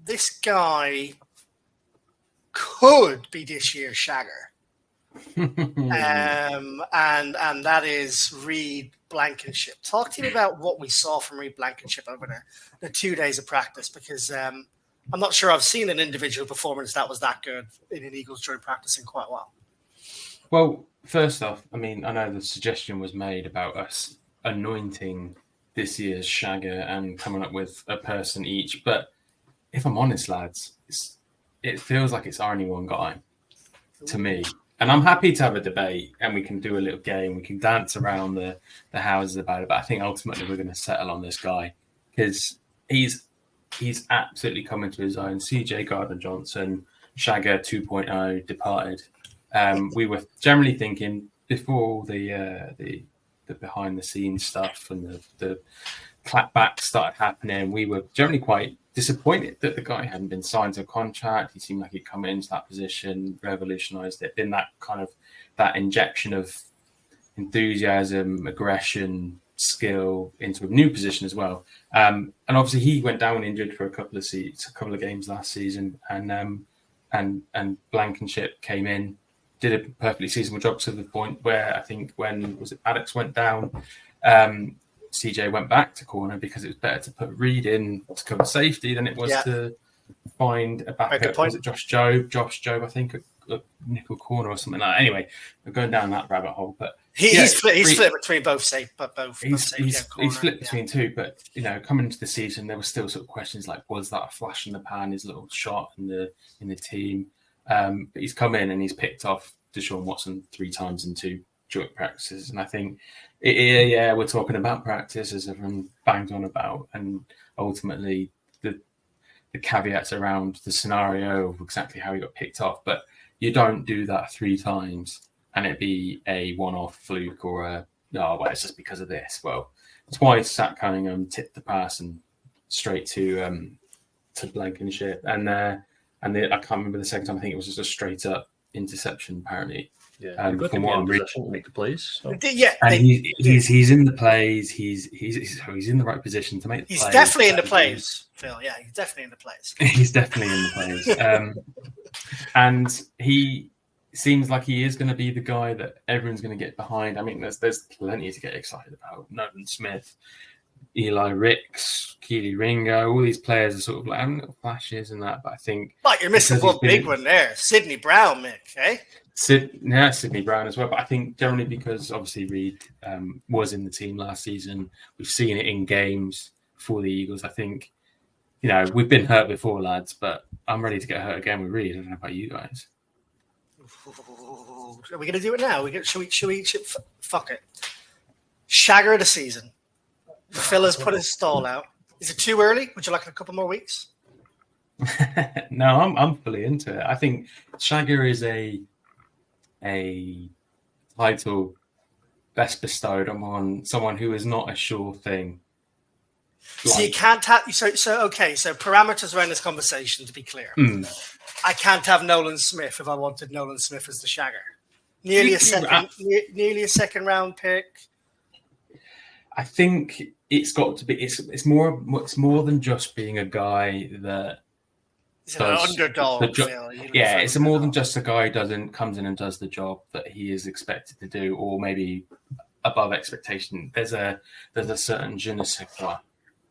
this guy could be this year's Shagger. And that is Reed Blankenship. Talk to me about what we saw from Reed Blankenship over the 2 days of practice, because I'm not sure I've seen an individual performance that was that good in an Eagles during practice in quite a while. Well, first off, I mean, I know the suggestion was made about us anointing this year's Shagger and coming up with a person each, but if I'm honest, lads, it feels like it's only one guy to me. And I'm happy to have a debate and we can do a little game. We can dance around the houses about it. But I think ultimately we're going to settle on this guy because he's absolutely coming to his own. CJ Gardner-Johnson, Shagger 2.0, departed. We were generally thinking before the behind the scenes stuff and the clapbacks started happening, we were generally quite disappointed that the guy hadn't been signed to a contract. He seemed like he'd come into that position, revolutionised it, been that kind of that injection of enthusiasm, aggression, skill into a new position as well. And obviously he went down injured for a couple of games last season, and Blankenship came in, did a perfectly seasonable job to the point where I think when Maddox went down, CJ went back to corner because it was better to put Reed in to cover safety than it was to find a backup. Was it Josh Jobe, I think, a nickel corner or something like that. Anyway, we're going down that rabbit hole. But he's split between both he's split between two. But coming into the season, there were still sort of questions like, was that a flash in the pan? His little shot in the team. But he's come in and he's picked off Deshaun Watson 3 times in 2 joint practices, and I think we're talking about practice as everyone bangs on about, and ultimately the caveats around the scenario of exactly how he got picked off, but you don't do that 3 times and it be a one-off fluke or it's just because of this. Well, twice Zach Cunningham tipped the pass and straight to Blankenship, and I can't remember the second time. I think it was just a straight up interception apparently. Yeah, you've got to be in position to make the plays. So. He's in the plays. He's in the right position to make the plays. He's definitely in the plays, Phil. Yeah, he's definitely in the plays. He's definitely in the plays. And he seems like he is going to be the guy that everyone's going to get behind. I mean, there's plenty to get excited about. Nolan Smith, Eli Ricks, Keely Ringo, all these players are sort of like having little flashes and that. But I think you're missing one big one there, Sidney Brown, Mick. Eh? Sidney Brown as well, but I think generally because obviously Reed was in the team last season, we've seen it in games for the Eagles. I think we've been hurt before, lads, but I'm ready to get hurt again with Reed. I don't know about you guys. Are we going to do it now? Should we fuck it? Shagger of the season. Phil has put his stall out. Is it too early? Would you like a couple more weeks? No, I'm fully into it. I think Shagger is a title best bestowed on someone who is not a sure thing. So you can't have so parameters around this conversation, to be clear. I can't have Nolan Smith if I wanted Nolan Smith as the Shagger. Nearly a second round pick. I think it's got to be. It's more than just being a guy that. He's an underdog. It's more than just a guy who comes in and does the job that he is expected to do, or maybe above expectation. There's a certain je ne sais quoi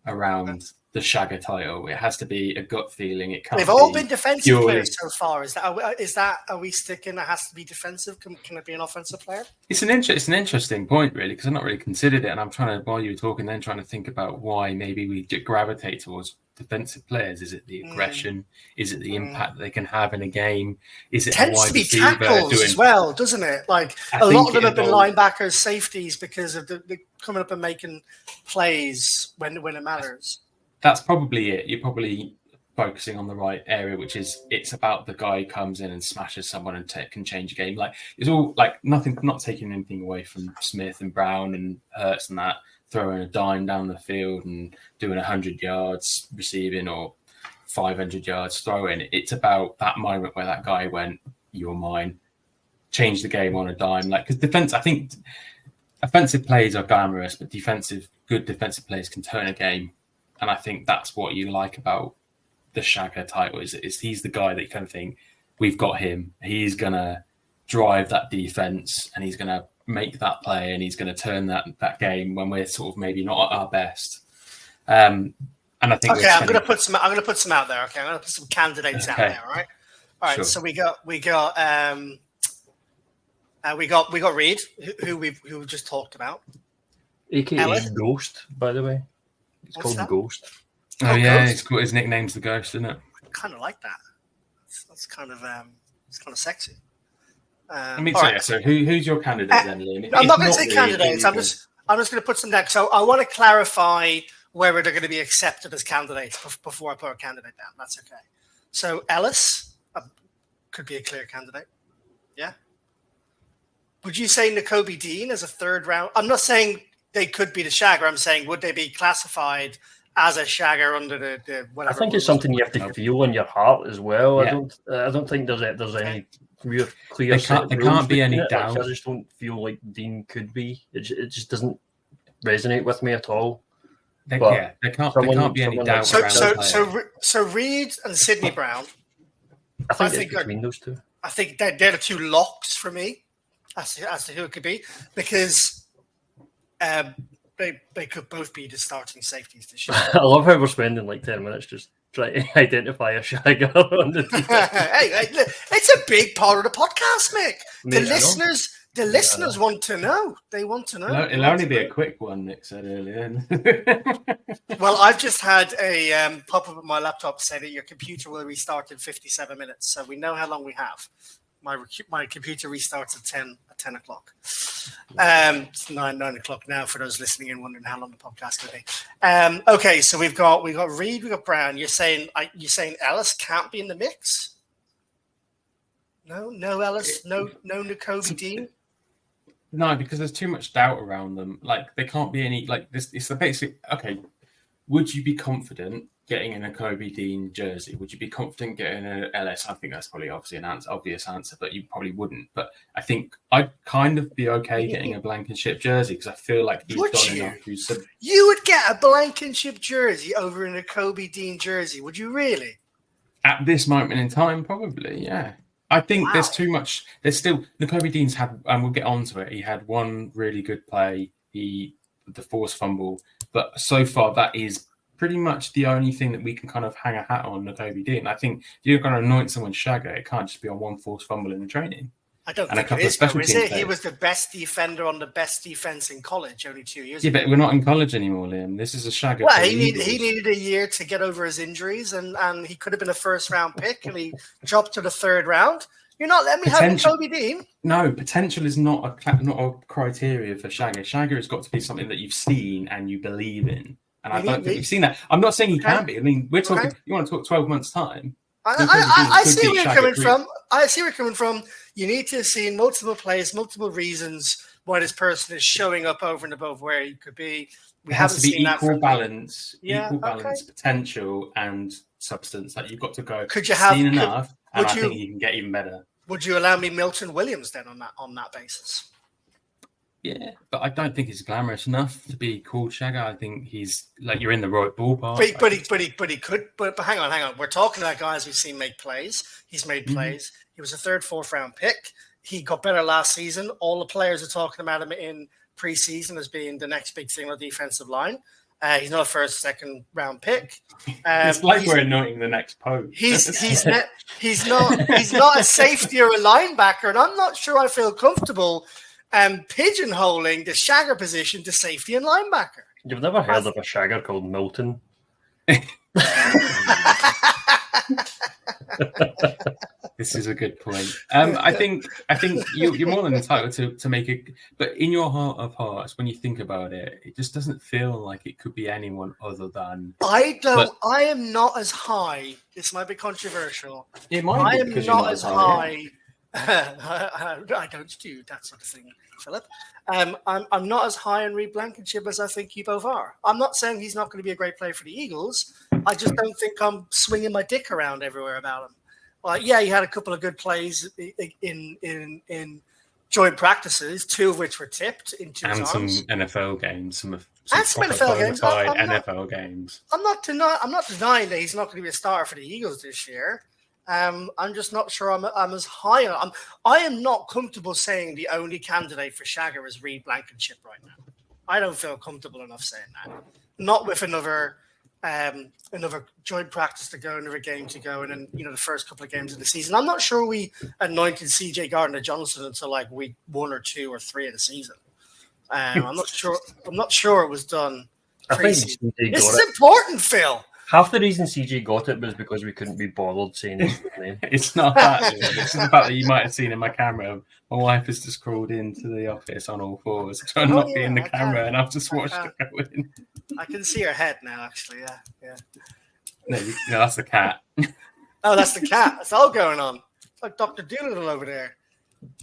around the Shagger title. It has to be a gut feeling. It can't. They've all been defensive players so far. Is that? Are we sticking? It has to be defensive. Can it be an offensive player? It's an interesting point, really, because I've not really considered it, and I'm trying to, while you were talking, then trying to think about why maybe we gravitate towards defensive players. Is it the aggression? Is it the impact that they can have in a game? Is it tends to be tackles as well, doesn't it? Like a lot of them have been linebackers, safeties, because of the coming up and making plays when it matters. That's probably it. You're probably focusing on the right area, which is it's about the guy who comes in and smashes someone and can change a game. Like it's all like nothing, not taking anything away from Smith and Brown and Hurts and that, throwing a dime down the field and doing 100 yards receiving or 500 yards throwing. It's about that moment where that guy went, "You're mine," changed the game on a dime. Like because defense, I think offensive plays are glamorous, but good defensive plays can turn a game. And I think that's what you like about the Shagger title. Is he's the guy that you kind of think, we've got him. He's going to drive that defense and he's going to make that play and he's going to turn that game when we're sort of maybe not at our best. And I think I'm going to put some out there. Okay, I'm going to put some candidates out there. All right. Sure. So we got Reed, who we've just talked about. AKA Ellis? Ghost, by the way. It's called that? Ghost. Oh yeah, Ghost? His nickname's the Ghost, isn't it? I kind of like that. That's kind of sexy. So who's your candidate then, Liam? I'm not going to say candidates. I'm just going to put some down. So I want to clarify whether they're going to be accepted as candidates before I put a candidate down. That's okay. So Ellis could be a clear candidate. Yeah. Would you say Nakobe Dean as a third round? I'm not saying they could be the Shagger. I'm saying would they be classified as a Shagger under the whatever? I think it's something you have to feel in your heart as well. Yeah. I don't think there's any real clear. There can't be any doubt. I just don't feel like Dean could be. It just doesn't resonate with me at all. There can't be any doubt. So Reed and Sidney Brown. I think between those two. I think they're the two locks for me as to who it could be, because they could both be the starting safeties this year. I love how we're spending like 10 minutes just trying to identify a Shagger on the team. hey, it's a big part of the podcast, Mick. The listeners want to know. They want to know. It'll only be a quick one, Nick said earlier. Well, I've just had a pop-up on my laptop say that your computer will restart in 57 minutes, so we know how long we have. My computer restarts at 10 o'clock. It's 9 o'clock now for those listening and wondering how long the podcast will be. Okay, so we've got Reed, we've got Brown. You're saying Ellis can't be in the mix? No Ellis, no Nakobe Dean. No, because there's too much doubt around them. Like there can't be any like this. It's the basic. Okay, would you be confident getting in a Kobe Dean jersey? Would you be confident getting an LS? I think that's probably obviously an obvious answer, but you probably wouldn't. But I think I'd kind of be okay getting a Blankenship jersey because I feel like he's done enough. You would get a Blankenship jersey over in a Kobe Dean jersey, would you really? At this moment in time, probably, yeah. I think there's too much. There's still Nakobe Dean's had, and we'll get on to it. He had one really good play, the forced fumble, but so far that is pretty much the only thing that we can kind of hang a hat on Nakobe Dean. I think if you're going to anoint someone Shagger, it can't just be on one forced fumble in the training. I don't think it is, though, is it? He was the best defender on the best defense in college only 2 years ago. Yeah, but we're not in college anymore, Liam. This is a Shagger. Well, he needed a year to get over his injuries, and he could have been a first-round pick, and he dropped to the third round. You're not letting me have Nakobe Dean? No, potential is not a criteria for Shagger. Shagger has got to be something that you've seen and you believe in. And I don't think we've seen that. I'm not saying he can be. I mean, we're talking. You want to talk 12 months' time. I see where you're coming from. I see where you're coming from. You need to have seen multiple plays, multiple reasons why this person is showing up over and above where he could be. We haven't seen that. Equal balance, potential, and substance. That you've got to go. Could you have seen enough? And I think you can get even better. Would you allow me Milton Williams then on that basis? Yeah, but I don't think he's glamorous enough to be called Shagger. I think he's like you're in the right ballpark. But he could. But hang on. We're talking about guys we've seen make plays. He's made plays. He was a third, fourth round pick. He got better last season. All the players are talking about him in preseason as being the next big thing on the defensive line. He's not a first, second round pick. It's like we're anointing the next Pope. He's not a safety or a linebacker, and I'm not sure I feel comfortable pigeonholing the Shagger position to safety and linebacker. You've never heard of a Shagger called Milton? This is a good point. I think you're more than entitled to make it, but in your heart of hearts, when you think about it, it just doesn't feel like it could be anyone other than. I am not as high. This might be controversial. It might be because you're not as high. I don't do that sort of thing, Philip. I'm not as high on Reed Blankenship as I think you both are. I'm not saying he's not going to be a great player for the Eagles. I just don't think I'm swinging my dick around everywhere about him. Well, yeah, he had a couple of good plays in joint practices, 2 of which were tipped into his And some arms. NFL games, some some proper NFL games. bona fide I'm not- NFL games. I'm not denying that he's not going to be a starter for the Eagles this year. I'm just not sure I'm as high on. I am not comfortable saying the only candidate for Shagger is Reed Blankenship right now. I don't feel comfortable enough saying that. Not with another joint practice to go, another game to go, and then the first couple of games of the season. I'm not sure we anointed CJ Gardner-Johnson until like week 1 or 2 or 3 of the season. I'm not sure it was done. I think This CJ got is it. important, Phil. Half the reason CJ got it was because we couldn't be bothered saying his name. It's not that. It's the fact that you might have seen in my camera. My wife has just crawled into the office on all fours, trying not be in the camera, and I've just watched it go in. I can see her head now, actually. Yeah. No, that's the cat. Oh, that's the cat. That's all going on. It's like Dr. Doolittle over there.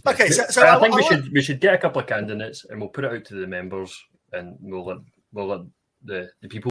Okay, so I think we should get a couple of candidates and we'll put it out to the members and we'll let the people